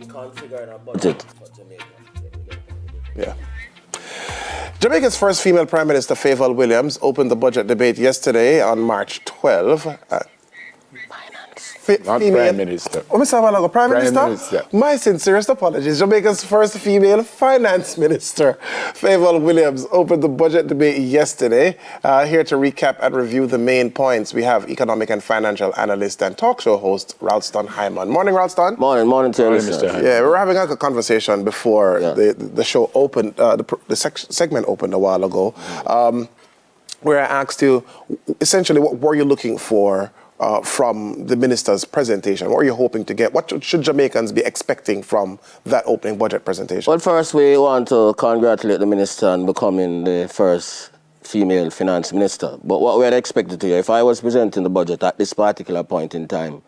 in configuring a budget for Jamaica. Yeah. Jamaica's first female Prime Minister, Favour Williams, opened the budget debate yesterday on March 12. Not Prime Minister. Oh, Mr. Avalago, Prime Minister? Minister. My sincerest apologies. Jamaica's first female Finance Minister, Favour Williams, opened the budget debate yesterday. Here to recap and review the main points, we have economic and financial analyst and talk show host, Ralston Hyman. Morning, Ralston. Morning to you, Mr. Hyman. Yeah, we were having a conversation before the show opened, the segment opened a while ago, where I asked you, essentially, what were you looking for from the minister's presentation? What are you hoping to get? What should Jamaicans be expecting from that opening budget presentation? Well, first, we want to congratulate the minister on becoming the first female finance minister. But what we had expected to hear, if I was presenting the budget at this particular point in time,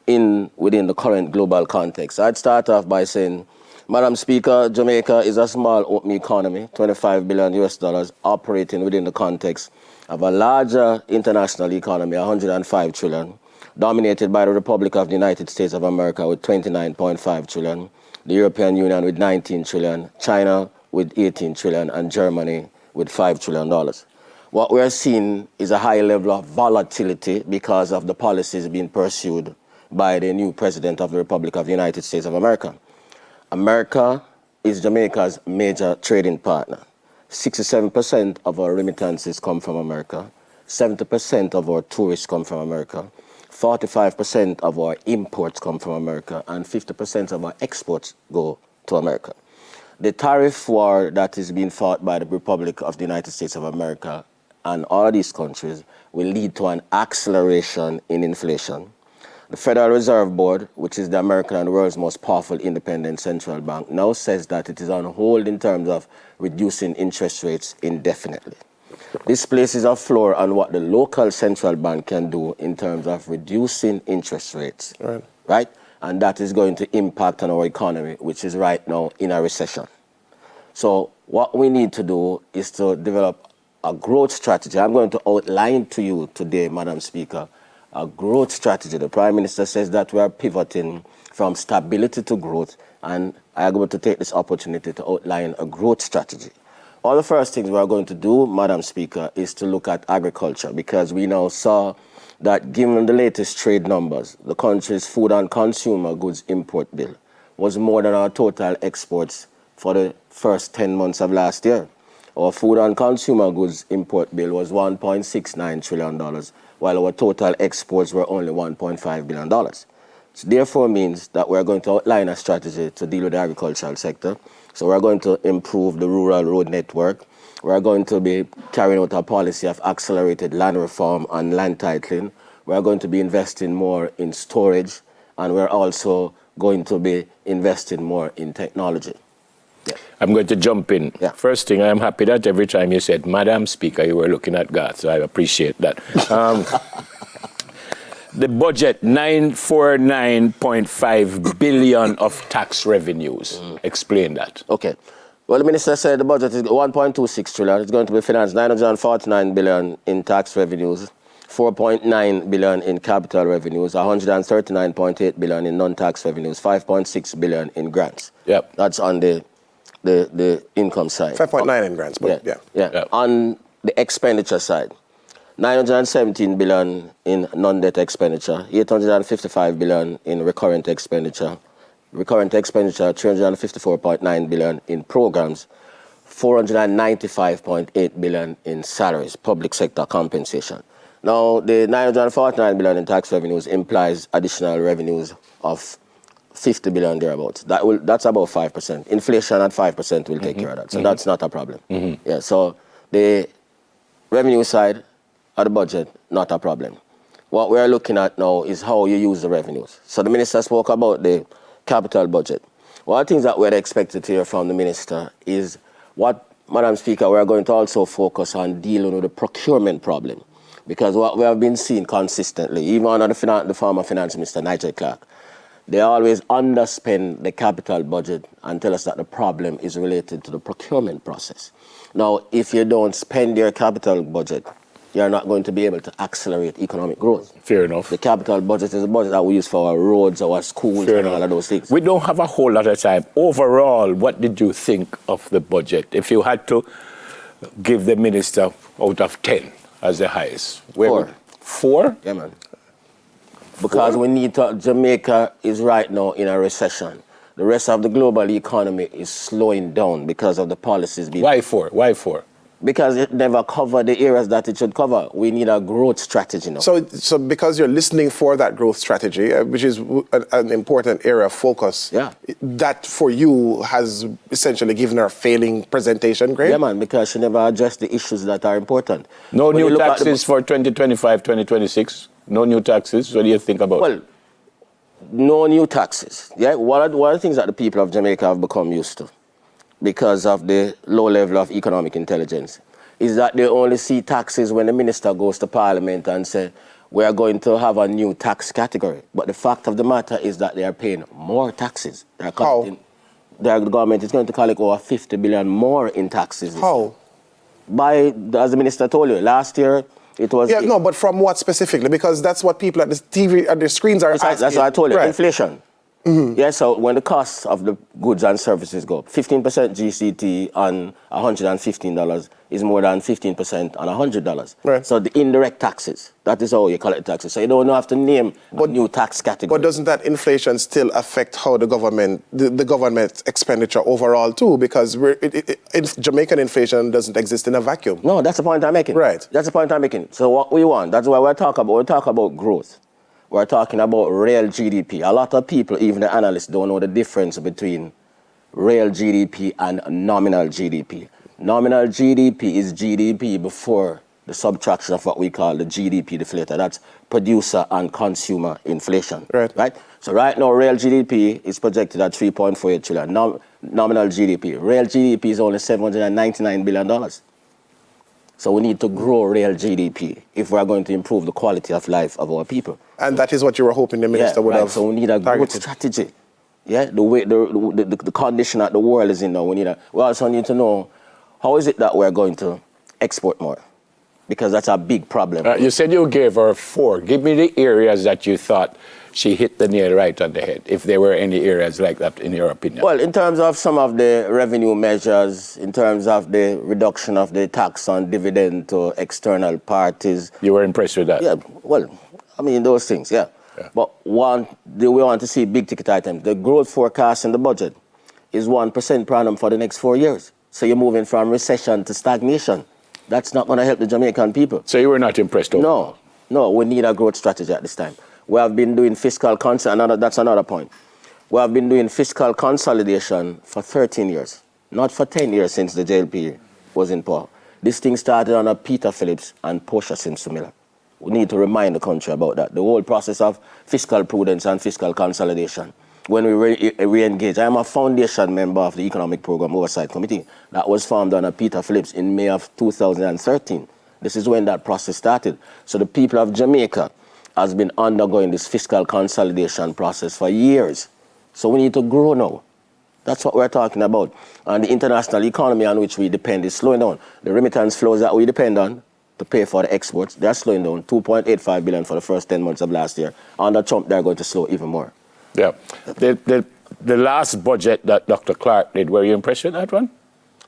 within the current global context, I'd start off by saying, Madam Speaker, Jamaica is a small open economy, $25 billion US, operating within the context of a larger international economy, 105 trillion, dominated by the Republic of the United States of America with 29.5 trillion, the European Union with 19 trillion, China with 18 trillion, and Germany with $5 trillion. What we're seeing is a high level of volatility because of the policies being pursued by the new president of the Republic of the United States of America. America is Jamaica's major trading partner. 67% of our remittances come from America, 70% of our tourists come from America, 45% of our imports come from America, and 50% of our exports go to America. The tariff war that is being fought by the Republic of the United States of America and all these countries will lead to an acceleration in inflation. The Federal Reserve Board, which is the American and the world's most powerful independent central bank, now says that it is on hold in terms of reducing interest rates indefinitely. This places a floor on what the local central bank can do in terms of reducing interest rates, right? And that is going to impact on our economy, which is right now in a recession. So what we need to do is to develop a growth strategy. I'm going to outline to you today, Madam Speaker, a growth strategy. The Prime Minister says that we are pivoting from stability to growth, and I am going to take this opportunity to outline a growth strategy. One of the first things we are going to do, Madam Speaker, is to look at agriculture, because we now saw that given the latest trade numbers, the country's food and consumer goods import bill was more than our total exports for the first 10 months of last year. Our food and consumer goods import bill was $1.69 trillion, while our total exports were only $1.5 billion. So therefore means that we're going to outline a strategy to deal with the agricultural sector. So we're going to improve the rural road network. We're going to be carrying out a policy of accelerated land reform and land titling. We're going to be investing more in storage, and we're also going to be investing more in technology. Yeah. I'm going to jump in. Yeah. First thing, I'm happy that every time you said, Madam Speaker, you were looking at God, so I appreciate that. The budget, 949.5 billion of tax revenues. Explain that. Okay. Well, the minister said the budget is 1.26 trillion. It's going to be financed 949 billion in tax revenues, 4.9 billion in capital revenues, 139.8 billion in non-tax revenues, 5.6 billion in grants. Yep. That's on the income side. 5.9 in grants, but yeah. Yep. On the expenditure side, 917 billion in non-debt expenditure, 855 billion in recurrent expenditure, 354.9 billion in programs, 495.8 billion in salaries, public sector compensation. Now, the 949 billion in tax revenues implies additional revenues of 50 billion thereabouts. That's about 5%. Inflation at 5% will take care of that. So that's not a problem. Yeah, so the revenue side of the budget, not a problem. What we're looking at now is how you use the revenues. So the minister spoke about the capital budget. One of the things that we're expected to hear from the minister is what, Madam Speaker, we're going to also focus on dealing with the procurement problem. Because what we have been seeing consistently, even under the former finance minister, Nigel Clark, they always underspend the capital budget and tell us that the problem is related to the procurement process. Now, if you don't spend your capital budget you're not going to be able to accelerate economic growth. Fair enough. The capital budget is a budget that we use for our roads, our schools, and all of those things. We don't have a whole lot of time. Overall, what did you think of the budget? If you had to give the minister out of 10 as the highest. 4. 4? Yeah, man. Because we need to, Jamaica is right now in a recession. The rest of the global economy is slowing down because of the policies being... Why 4? Why 4? Because it never covered the areas that it should cover. We need a growth strategy now. So because you're listening for that growth strategy, which is an important area of focus, that for you has essentially given her a failing presentation grade? Yeah, man, because she never addressed the issues that are important. No new taxes for 2025, 2026? No new taxes? What do you think about? Well, no new taxes. Yeah, one of the things that the people of Jamaica have become used to, because of the low level of economic intelligence, is that they only see taxes when the minister goes to Parliament and says, we are going to have a new tax category. But the fact of the matter is that they are paying more taxes. The government is going to collect over 50 billion more in taxes. How? As the minister told you, last year it was... Yeah, no, but from what specifically? Because that's what people at the TV, at the screens are asking. That's what I told you, right. Inflation. Mm-hmm. Yeah, so when the cost of the goods and services go up, 15% GCT on $115 is more than 15% on $100. Right. So the indirect taxes, that is how you collect taxes. So you don't have to name a new tax category. But doesn't that inflation still affect how the government expenditure overall too? Because Jamaican inflation doesn't exist in a vacuum. No, that's the point I'm making. Right. That's the point I'm making. So what we want, that's why we talk about growth. We're talking about real GDP. A lot of people, even the analysts, don't know the difference between real GDP and nominal GDP. Nominal GDP is GDP before the subtraction of what we call the GDP deflator. That's producer and consumer inflation. Right? So right now, real GDP is projected at $3.48 trillion. Nominal GDP. Real GDP is only $799 billion. So we need to grow real GDP if we are going to improve the quality of life of our people. And that is what you were hoping the minister would have. So we need a growth strategy. Yeah, the way the condition that the world is in now. We also need to know how is it that we're going to export more, because that's a big problem. You said you gave her 4. Give me the areas that you thought she hit the nail right on the head, if there were any areas like that in your opinion. Well, in terms of some of the revenue measures, in terms of the reduction of the tax on dividend to external parties. You were impressed with that? Yeah, well, I mean, those things, yeah. But we want to see big ticket items. The growth forecast in the budget is 1% per annum for the next 4 years. So you're moving from recession to stagnation. That's not going to help the Jamaican people. So you were not impressed overall? No, we need a growth strategy at this time. We have been doing fiscal consolidation, that's another point. We have been doing fiscal consolidation for 13 years, not for 10 years since the JLP was in power. This thing started under Peter Phillips and Portia Simpson-Miller. We need to remind the country about that. The whole process of fiscal prudence and fiscal consolidation. When we re-engage, I am a foundation member of the Economic Program Oversight Committee that was formed under Peter Phillips in May of 2013. This is when that process started. So the people of Jamaica has been undergoing this fiscal consolidation process for years. So we need to grow now. That's what we're talking about. And the international economy on which we depend is slowing down. The remittance flows that we depend on to pay for the exports, they're slowing down. 2.85 billion for the first 10 months of last year. Under Trump, they're going to slow even more. Yeah. The last budget that Dr. Clark did, were you impressed with that one?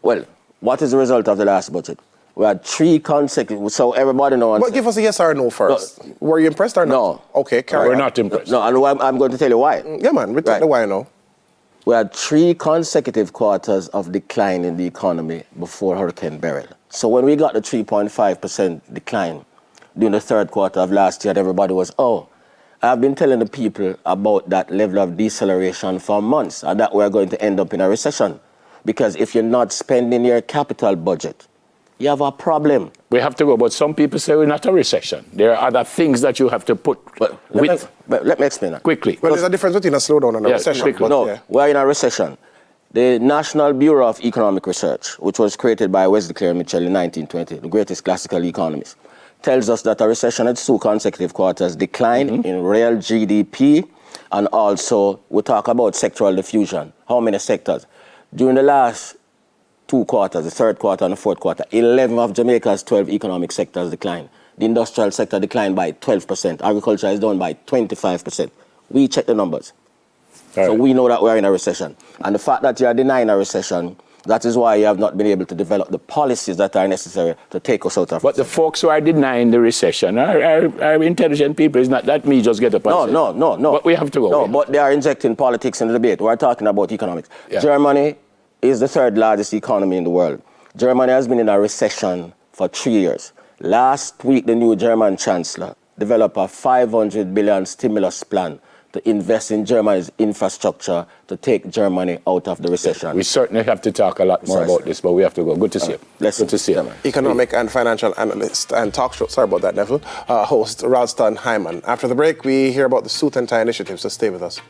Well, what is the result of the last budget? We had 3 consecutive, so everybody knows. But give us a yes or no first. No. Were you impressed or not? No. Okay, carry on. We're not impressed. No, and I'm going to tell you why. Yeah, man, we tell you why now. We had 3 consecutive quarters of decline in the economy before Hurricane Beryl. So when we got the 3.5% decline during the 3rd quarter of last year, everybody was, I've been telling the people about that level of deceleration for months and that we're going to end up in a recession. Because if you're not spending your capital budget, you have a problem. We have to go, but some people say we're not a recession. There are other things that you have to put let me explain that. Quickly. Well, there's a difference between a slowdown and a recession. Quickly. We're in a recession. The National Bureau of Economic Research, which was created by Wesley Clare Mitchell in 1920, the greatest classical economist, tells us that a recession had 2 consecutive quarters decline in real GDP, and also we talk about sectoral diffusion. How many sectors? During the last 2 quarters, the third quarter and the fourth quarter, 11 of Jamaica's 12 economic sectors declined. The industrial sector declined by 12%. Agriculture is down by 25%. We check the numbers. So we know that we're in a recession. And the fact that you are denying a recession, that is why you have not been able to develop the policies that are necessary to take us out of But the folks who are denying the recession are intelligent people. It's not that me just get up and say. No. But we have to go. No, but they are injecting politics in the debate. We're talking about economics. Yeah. Germany is the third largest economy in the world. Germany has been in a recession for 3 years. Last week, the new German chancellor developed a 500 billion stimulus plan to invest in Germany's infrastructure to take Germany out of the recession. We certainly have to talk a lot more about this, but we have to go. Good to see you. Good to see you. Economic and financial analyst and talk show, sorry about that, Neville, host Ralston Hyman. After the break, we hear about the suit and tie initiative, so stay with us.